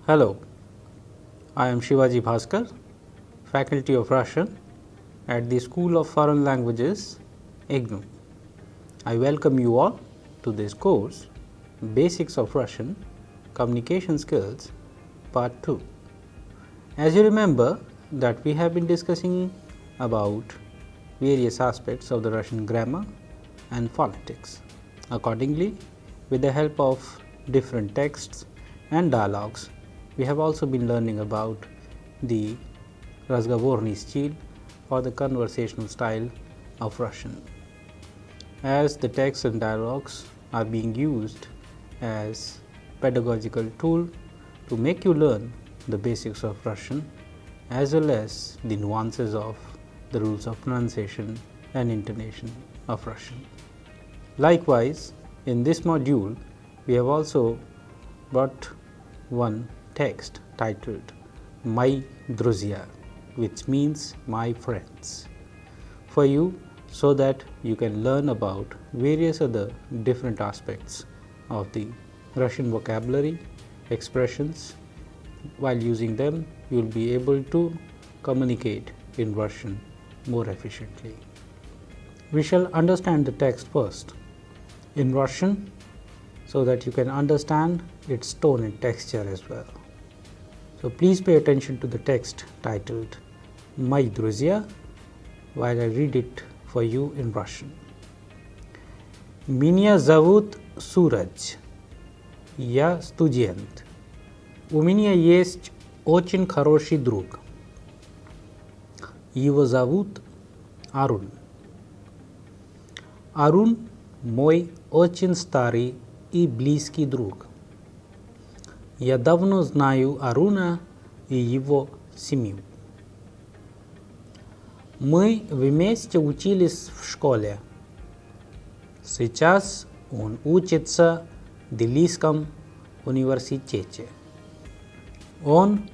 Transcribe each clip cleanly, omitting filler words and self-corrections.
Hello, I am Shivaji Bhaskar, Faculty of Russian at the School of Foreign Languages, XVII. I welcome you all to this course, Basics of Russian Communication Skills, Part 2. As you remember that we have been discussing about various aspects of the Russian grammar and phonetics. Accordingly, with the help of different texts and dialogues, we have also been learning about the разговорный стиль or the conversational style of Russian. As the texts and dialogues are being used as pedagogical tool to make you learn the basics of Russian as well as the nuances of the rules of pronunciation and intonation of Russian. Likewise, in this module, we have also brought one text titled My Druzya, which means my friends, for you so that you can learn about various other different aspects of the Russian vocabulary, expressions. While using them, you will be able to communicate in Russian more efficiently. We shall understand the text first in Russian so that you can understand its tone and texture as well. So please pay attention to the text titled My Druzya while I read it for you in Russian. Меня зовут Сурaj. Я студент. У меня есть очень хороший друг. Его зовут Арун. Арун мой очень старый и близкий друг. Я давно знаю Аруна и его семью. Мы вместе учились в школе. Сейчас он учится в Делийском университете. Он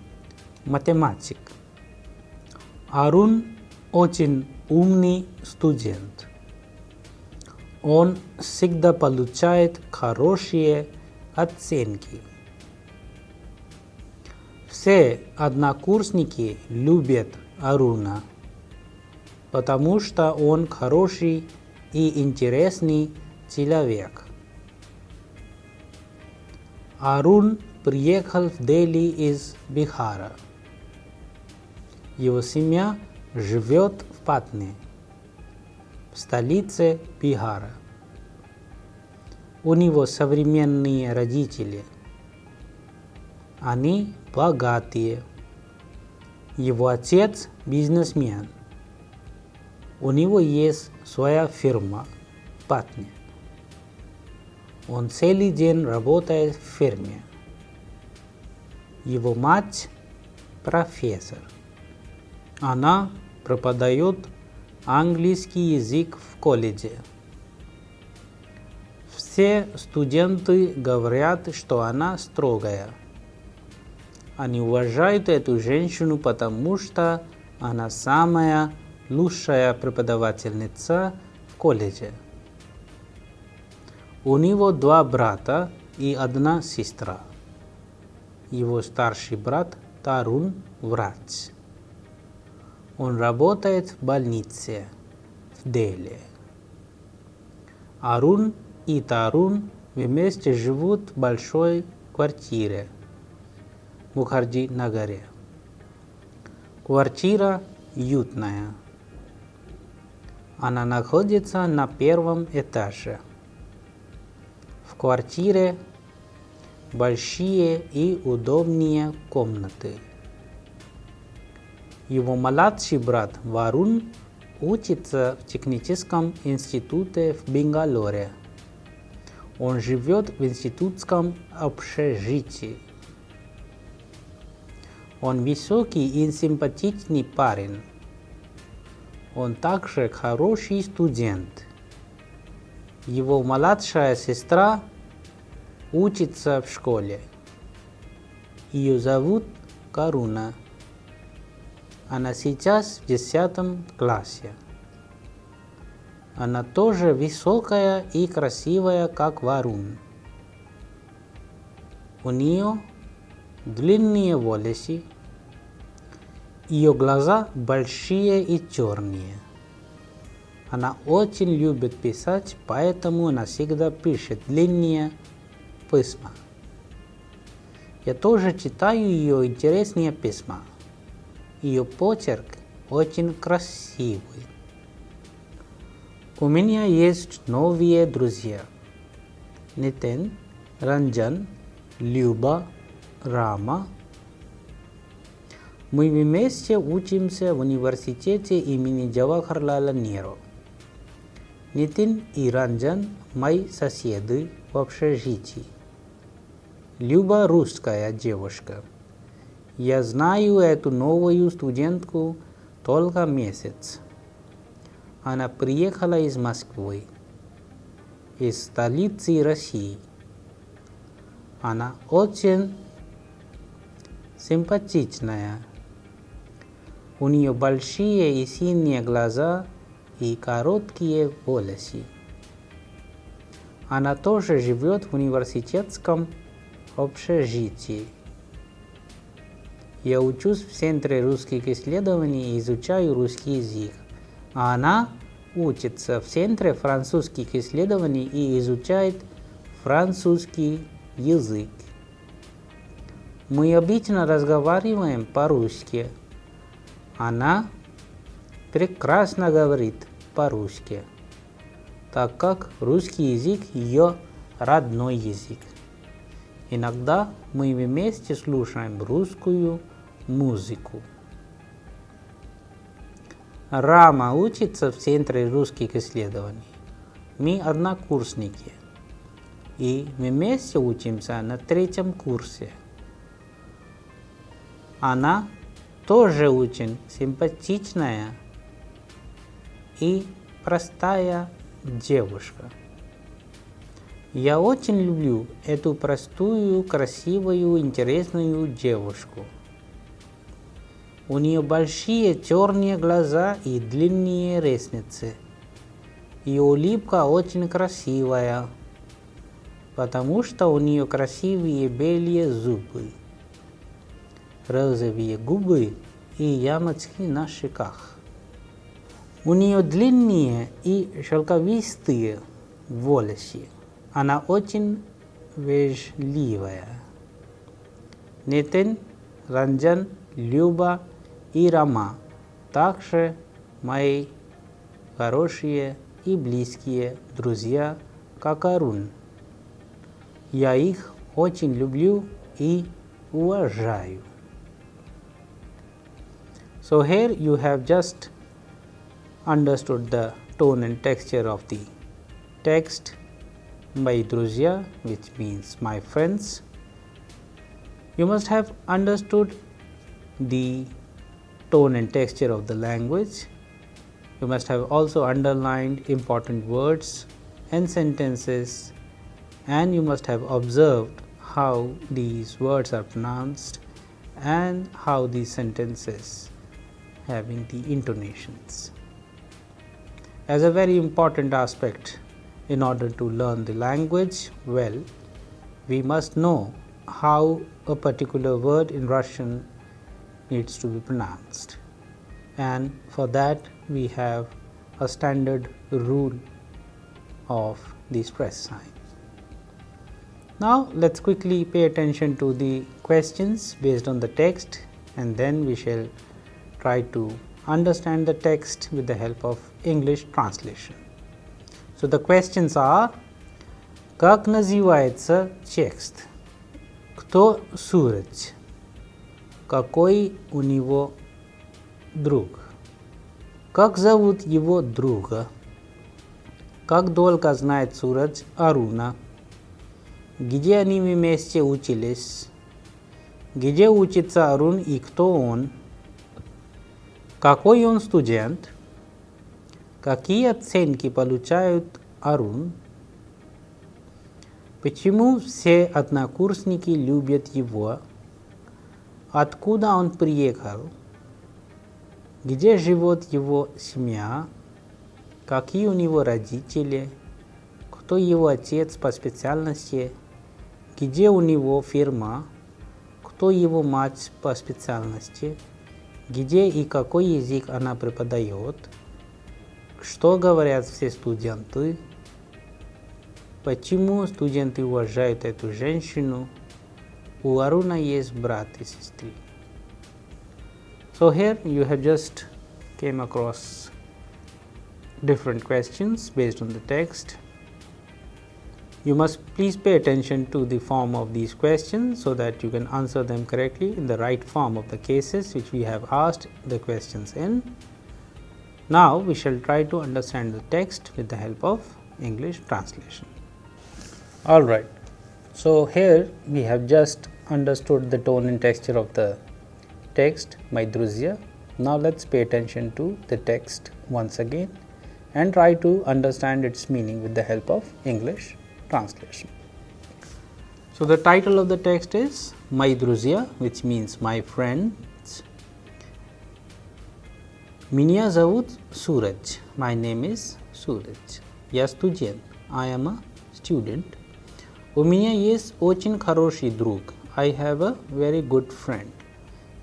математик. Арун очень умный студент. Он всегда получает хорошие оценки. Все однокурсники любят Аруна, потому что он хороший и интересный человек. Арун приехал в Дели из Бихара. Его семья живет в Патне, в столице Бихара. У него современные родители. Они богатые. Его отец бизнесмен. У него есть своя фирма в Патне. Он целый день работает в фирме. Его мать профессор. Она преподает английский язык в колледже. Все студенты говорят, что она строгая. Они уважают эту женщину, потому что она самая лучшая преподавательница в колледже. У него 2 брата и 1 сестра. Его старший брат Тарун врач. Он работает в больнице в Дели. Арун и Тарун вместе живут в большой квартире в Мухарджи-нагаре. Квартира уютная. Она находится на 1 этаже. В квартире большие и удобные комнаты. Его младший брат Варун учится в техническом институте в Бенгалоре. Он живет в институтском общежитии. Он высокий и симпатичный парень. Он также хороший студент. Его младшая сестра учится в школе. Ее зовут Каруна. Она сейчас в 10 классе. Она тоже высокая и красивая, как Варун. У нее длинные волосы, ее глаза большие и черные. Она очень любит писать, поэтому она всегда пишет длинные письма. Я тоже читаю ее интересные письма. Ее почерк очень красивый. У меня есть новые друзья. Нитин, Ранджан, Люба, Рама. Мы вместе учимся в университете имени Джавахарлала Неру. Нитин и Ранджан – мои соседи в общежитии. Люба – русская девушка. Я знаю эту новую студентку только месяц. Она приехала из Москвы, из столицы России. Она очень симпатичная. У нее большие и синие глаза и короткие волосы. Она тоже живет в университетском общежитии. Я учусь в Центре русских исследований и изучаю русский язык, а она учится в Центре французских исследований и изучает французский язык. Мы обычно разговариваем по-русски. Она прекрасно говорит по-русски, так как русский язык ее родной язык. Иногда мы вместе слушаем русскую музыку. Рама учится в Центре русских исследований. Мы однокурсники и вместе учимся на 3-м курсе. Она тоже очень симпатичная и простая девушка. Я очень люблю эту простую, красивую, интересную девушку. У нее большие черные глаза и длинные ресницы. Ее улыбка очень красивая, потому что у нее красивые белые зубы, розовые губы и ямочки на щеках. У нее длинные и шелковистые волосы. Она очень вежливая. Нитин, Ранджан, Люба и Рама также мои хорошие и близкие друзья, как Арун. Я их очень люблю и уважаю. So here you have just understood the tone and texture of the text. Мои друзья, which means my friends. You must have understood the tone and texture of the language. You must have also underlined important words and sentences, and you must have observed how these words are pronounced and how these sentences having the intonations. As a very important aspect in order to learn the language well, we must know how a particular word in Russian needs to be pronounced, and for that we have a standard rule of the stress sign. Now let's quickly pay attention to the questions based on the text, and then we shall try to understand the text with the help of English translation. So the questions are: как называется текст? Кто Сурдж? Какой у него друг? Как зовут его друга? Как долго знает Сурдж Аруна? Где они вместе учились? Где учится Арун и кто он? Какой он студент? Какие оценки получают Арун? Почему все однокурсники любят его? Откуда он приехал? Где живет его семья? Какие у него родители? Кто его отец по специальности? Где у него фирма? Кто его мать по специальности? Где и какой язык она преподает? Что говорят все студенты? Почему студенты уважают эту женщину? У Аруна есть брат и сестры. So here you have just came across different questions based on the text. You must please pay attention to the form of these questions so that you can answer them correctly in the right form of the cases which we have asked the questions in. Now we shall try to understand the text with the help of English translation. Alright, so here we have just understood the tone and texture of the text, my druzya. Now let's pay attention to the text once again and try to understand its meaning with the help of English translation. So the title of the text is My Druzya, which means my friends. Меня зовут Suraj. My name is Suraj. Я студент. I am a student. У меня есть очень хороший друг. I have a very good friend.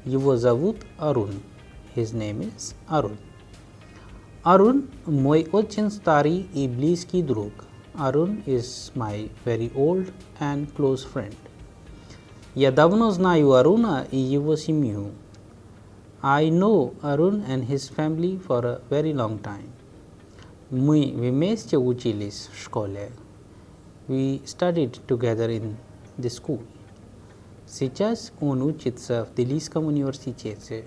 Его зовут Arun. His name is Arun. Arun мой очень старый и близкий друг. Arun is my very old and close friend. Я давно знаю Аруна и его семью. I know Arun and his family for a very long time. Мы вместе учились в школе. We studied together in the school. Сейчас он учится в Делийском университете.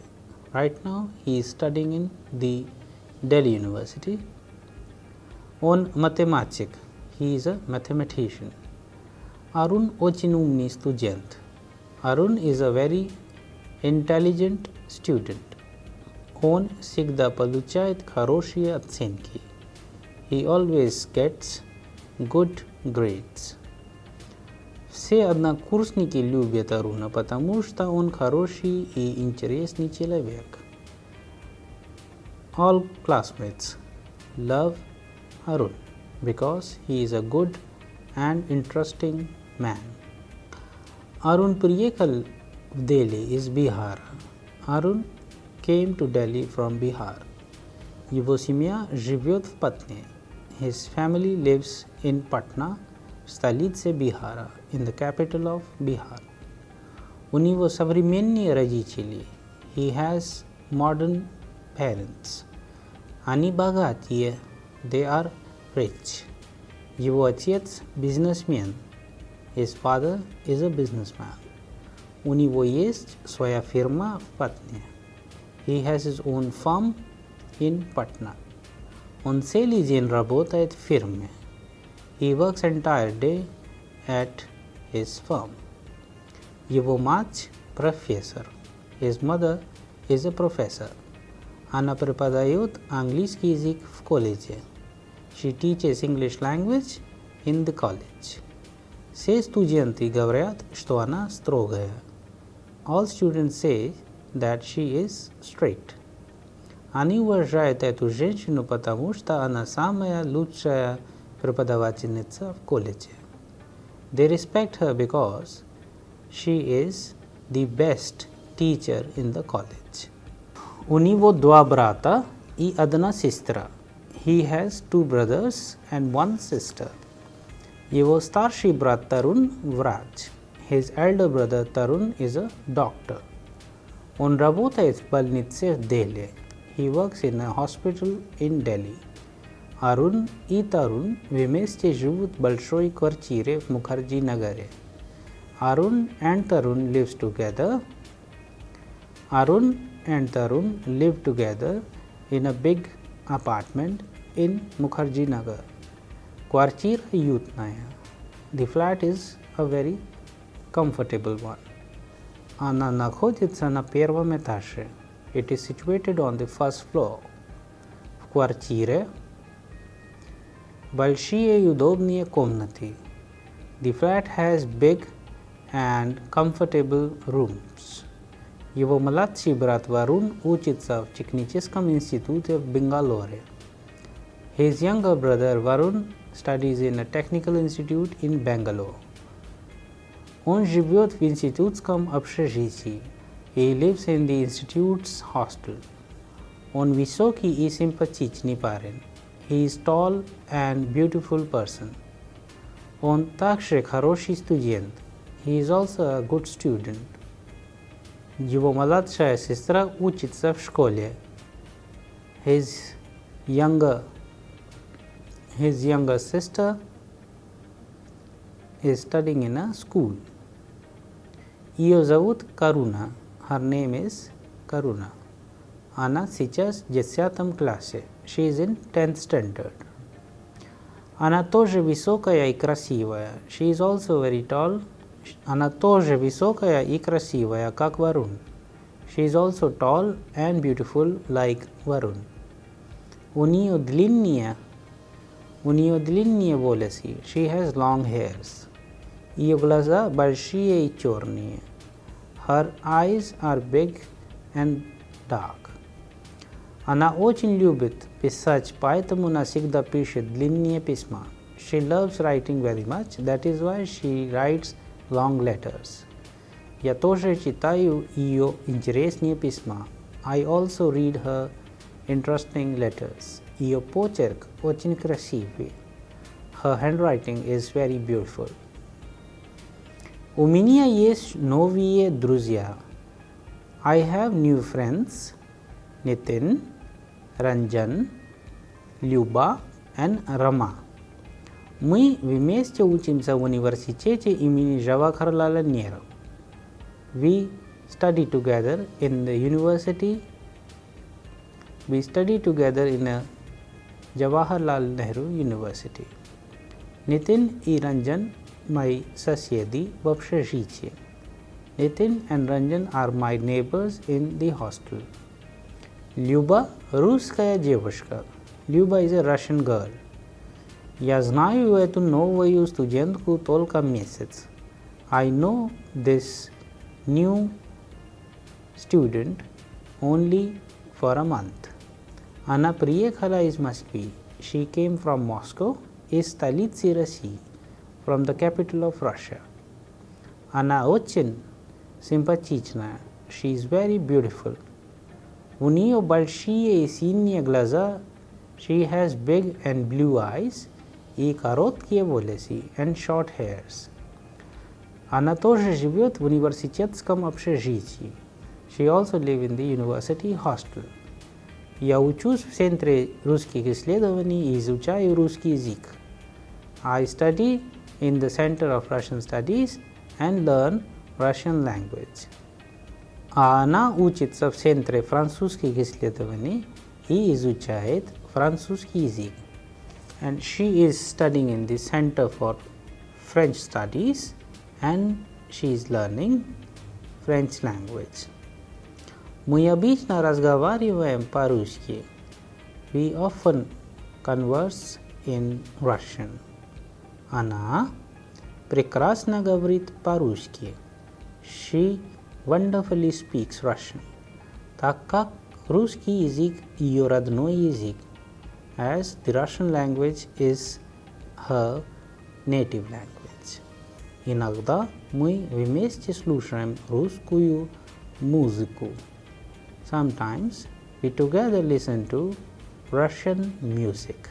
Right now he is studying in the Delhi University. Он математик. He is a mathematician. Arun очень умный студент. Arun is a very intelligent student. Он всегда получает хорошие оценки. He always gets good grades. Все однокурсники любят Аруна, потому что он хороший и интересный человек. All classmates love Arun because he is a good and interesting man. Arun приехал в Delhi из Бихара. Arun came to Delhi from Bihar. Его семья живет в Патне. His family lives in Patna, столице Бихара, in the capital of Bihar. У него современные родители. He has modern parents. Они богатые. They are rich. Его отец бизнесмен. His father is a businessman. У него есть своя фирма в Патне. He has his own farm in Patna. Он целый день работает в фирме. He works entire day at his firm. Его мать профессор. His mother is a professor. Она преподает английский язык в колледже. She teaches English language in the college. Все студенты говорят, что она строгая. All students say that she is strict. Они уважают эту женщину, потому что она самая лучшая преподавательница в колледже. They respect her because she is the best teacher in the college. У него два брата и одна сестра. He has two brothers and one sister. Его старший брат Tarun врач. His elder brother Tarun is a doctor. Он работает в больнице в Дели. He works in a hospital in Delhi. Arun и Tarun вместе живут в большой квартире в Мукхарджи-Нагаре. Arun and Tarun live together in a big apartment in Mukherjee-Nagar. Квартира уютная. The flat is a very comfortable one. Она находится на первом этаже. It is situated on the first floor. В квартире большие и удобные комнаты. The flat has big and comfortable rooms. Его младший брат Варун учится в техническом институте в Бенгалоре. His younger brother Varun studies in a technical institute in Bangalore. Он живет в институтском общежитии. He lives in the institute's hostel. Он высокий и симпатичный парень. He is tall and beautiful person. Он также хороший студент. He is also a good student. Его младшая сестра учится в школе. His younger sister is studying in a school. Ее зовут Каруна. Her name is Karuna. Она сейчас в 10 классе. She is in 10th standard. Она тоже высокая и красивая. She is also very tall. Она тоже высокая и красивая, как Варун. She is also tall and beautiful like Varun. У нее длинные волосы. She has long hairs. Ее глаза большие и черные. Her eyes are big and dark. Она очень любит писать, поэтому она всегда пишет длинные письма. She loves writing very much, that is why she writes long letters. Я тоже читаю ее интересные письма. I also read her interesting letters. Ее почерк очень красивый. Her handwriting is very beautiful. У меня есть новые друзья. I have new friends. Nitin, Ranjan, Lyuba and Rama. Мы вместе учимся в университете имени Джавахарлала Неру. We study together in the university. We study together in a Jawaharlal Nehru University. Nitin и Ranjan мои соседи в общежитии. Nitin and Ranjan are my neighbors in the hostel. Lyuba – русская девушка. Lyuba is a Russian girl. Я знаю эту новую студентку только месяц. I know this new student only for a month. Она приехала из Москвы. She came from Moscow, из столицы России, from the capital of Russia. Она очень симпатичная. She is very beautiful. У нее большие и синие глаза. She has big and blue eyes и короткие волосы and short hairs. Она тоже живет в университетском общежитии. She also lives in the university hostel. Я учусь в Центре русских исследований и изучаю русский язык. I study in the Center of Russian Studies and learn Russian language. А она учится в Центре французских исследований и изучает французский язык. And she is studying in the Center for French Studies and she is learning French language. Мы обычно разговариваем по-русски. We often converse in Russian. Она прекрасно говорит по-русски. She wonderfully speaks Russian. Так как русский язык ее родной язык, as the Russian language is her native language. Иногда мы вместе слушаем русскую музыку. Sometimes we together listen to Russian music.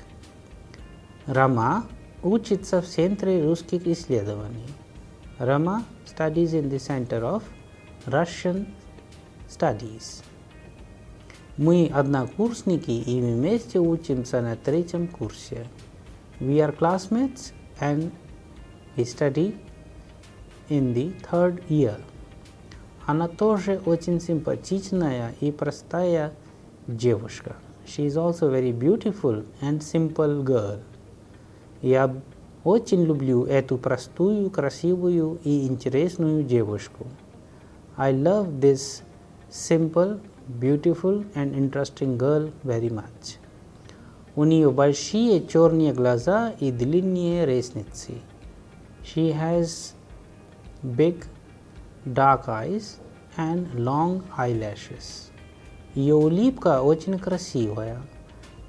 Rama учится в Центре русских исследований. Rama studies in the Center of Russian Studies. Мы однокурсники и вместе учимся на 3-м курсе. We are classmates and we study in the 3rd year. Она тоже очень симпатичная и простая девушка. She is also very beautiful and simple girl. Я очень люблю эту простую, красивую и интересную девушку. I love this simple, beautiful and interesting girl very much. У нее большие черные глаза и длинные ресницы. She has big dark eyes and long eyelashes. Ее улыбка очень красивая.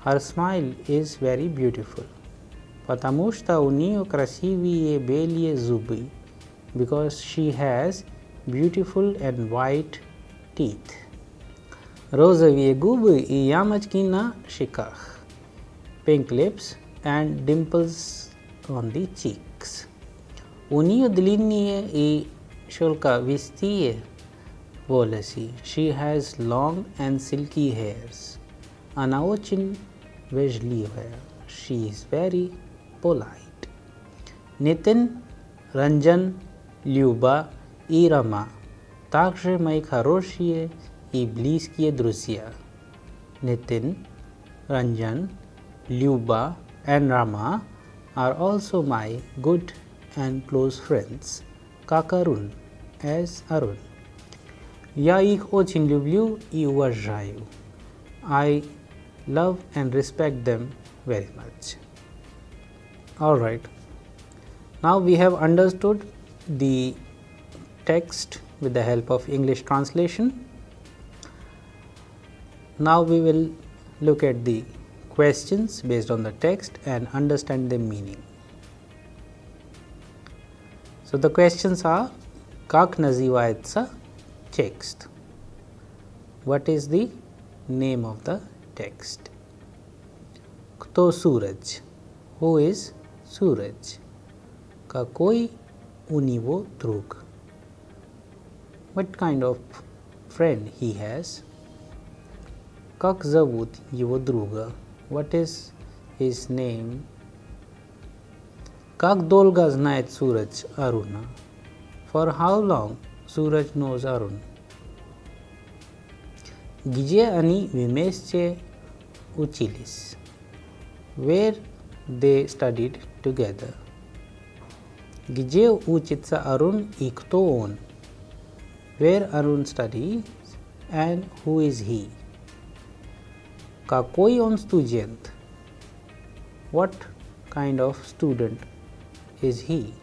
Her smile is very beautiful. Потому что у нее красивые белые зубы. because she has beautiful and white teeth. Розовые губы и ямочки на щеках. Pink lips and dimples on the cheeks. У нее длинные и шелковистые волосы. She has long and silky hairs. Она очень вежливая. She is very polite. Nitin, Ranjan, Lyuba и Rama также мои хорошие и близкие друзья. Nitin, Ranjan, Lyuba and Rama are also my good and close friends. Как Arun, as Arun. Я их очень люблю и уважаю. I love and respect them very much. Alright, now we have understood the text with the help of English translation. Now we will look at the questions based on the text and understand the meaning. So the questions are: Как называется text? What is the name of the text? Кто Сурaj? Who is Suraj? Какой у него друг? What kind of friend he has? Как зовут его друга? What is his name? Как долго знает Сурaj Aruna? For how long Suraj knows Arun? Где они вместе учились? Where they studied together. Где учится Arun и кто он? Where Arun studies and who is he? Какой он студент? What kind of student is he?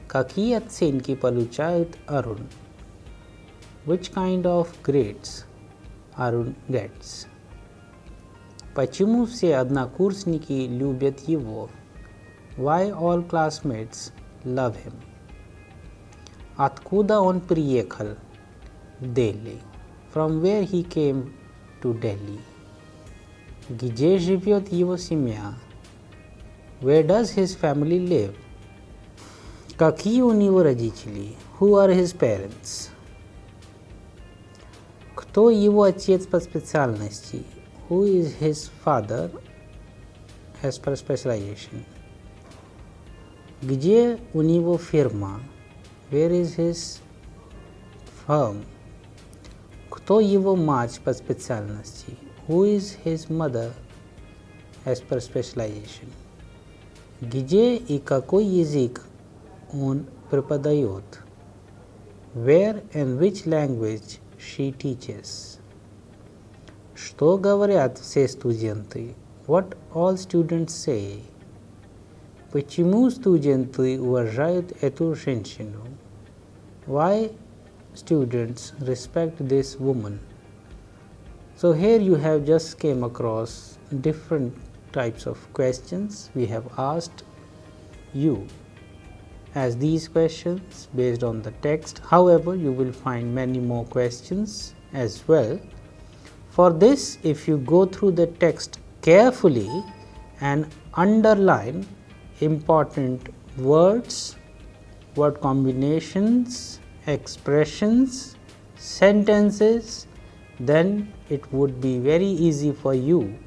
Какие оценки получает Arun? Which kind of grades Arun gets? Почему все однокурсники любят его? Why all classmates love him? Откуда он приехал? Delhi. From where he came to Delhi. Где живет его семья? Where does his family live? Какие у него родители? Who are his parents? Кто его отец по специальности? Who is his father as per specialization? Где у него фирма? Where is his firm? Кто его мать по специальности? Who is his mother as per specialization? Где и какой язык он преподает? Where and which language she teaches? Что говорят все студенты? What all students say? Почему студенты уважают эту женщину? Why students respect this woman? So here you have just came across different types of questions we have asked you as these questions based on the text. However, you will find many more questions as well. For this, if you go through the text carefully and underline important words, word combinations, expressions, sentences, then it would be very easy for you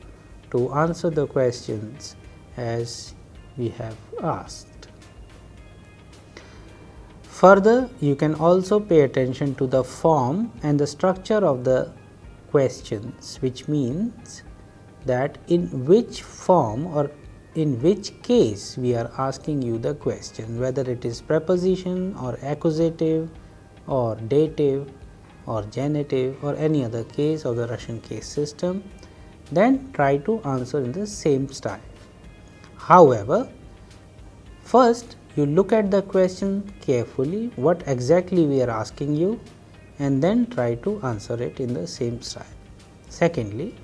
to answer the questions as we have asked. Further, you can also pay attention to the form and the structure of the questions, which means that in which form or in which case we are asking you the question, whether it is preposition or accusative or dative or genitive or any other case of the Russian case system, then try to answer in the same style. However, first you look at the question carefully, what exactly we are asking you, and then try to answer it in the same style. Secondly,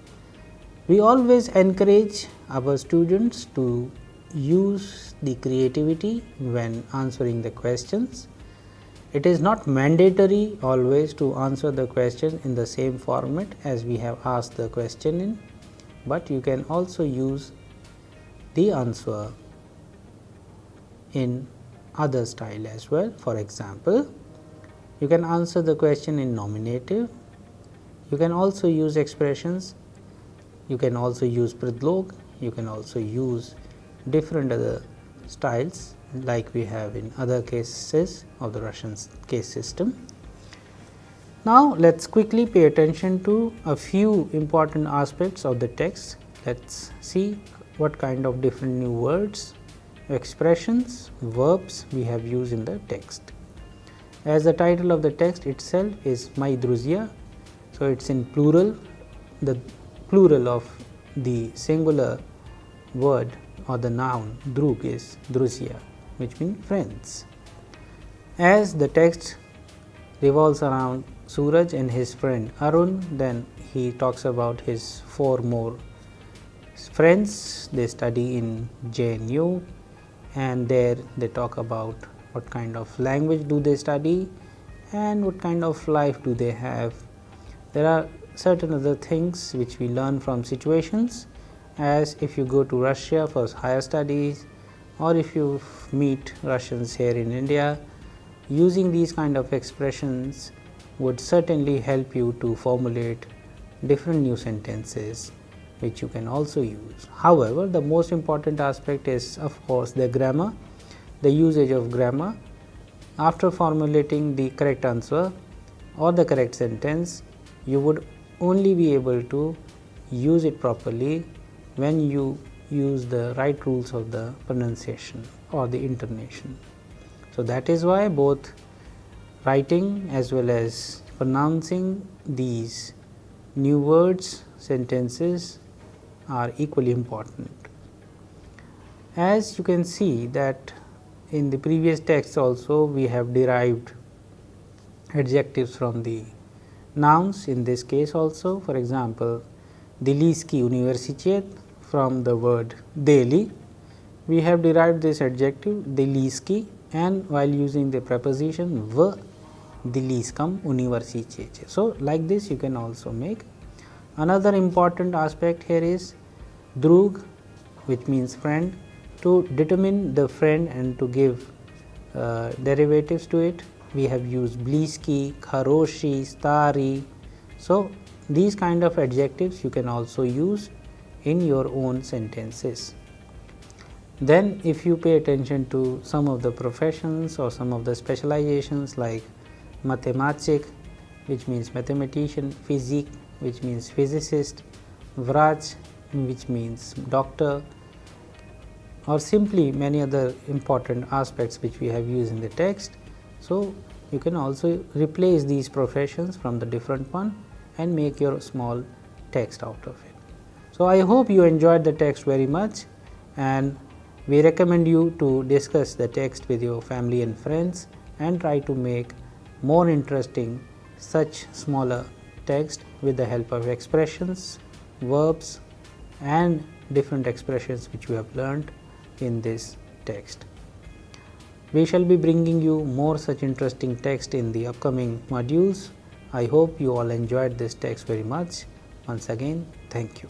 we always encourage our students to use the creativity when answering the questions. It is not mandatory always to answer the question in the same format as we have asked the question in, but you can also use the answer in other style as well. For example, you can answer the question in nominative, you can also use expressions, you can also use pradlog, you can also use different other styles like we have in other cases of the Russian case system. Now, let us quickly pay attention to a few important aspects of the text. Let us see what kind of different new words, expressions, verbs we have used in the text. As the title of the text itself is My Druzya, so it is in plural. The plural of the singular word or the noun drug is druzya, which means friends. As the text revolves around Suraj and his friend Arun, then he talks about his 4 more friends. They study in JNU, and there they talk about what kind of language do they study and what kind of life do they have. There are certain other things which we learn from situations, as if you go to Russia for higher studies or if you meet Russians here in India, using these kind of expressions would certainly help you to formulate different new sentences which you can also use. However, the most important aspect is of course the grammar, the usage of grammar. After formulating the correct answer or the correct sentence, you would only be able to use it properly when you use the right rules of the pronunciation or the intonation. So, that is why both writing as well as pronouncing these new words, sentences are equally important. As you can see that in the previous text also we have derived adjectives from the nouns. In this case also, for example, Deliski Universitet, from the word Deli, we have derived this adjective Deliski, and while using the preposition v Deliskam Universitet. So, like this you can also make. Another important aspect here is drug, which means friend. To determine the friend and to give derivatives to it, we have used bliski, kharoshi, stari. So, these kind of adjectives you can also use in your own sentences. Then if you pay attention to some of the professions or some of the specializations like mathematic, which means mathematician, physique, which means physicist, vrach, which means doctor, or simply many other important aspects which we have used in the text. So, you can also replace these professions from the different one and make your small text out of it. So, I hope you enjoyed the text very much, and we recommend you to discuss the text with your family and friends and try to make more interesting such smaller text with the help of expressions, verbs and different expressions which you have learned in this text. We shall be bringing you more such interesting text in the upcoming modules. I hope you all enjoyed this text very much. Once again, thank you.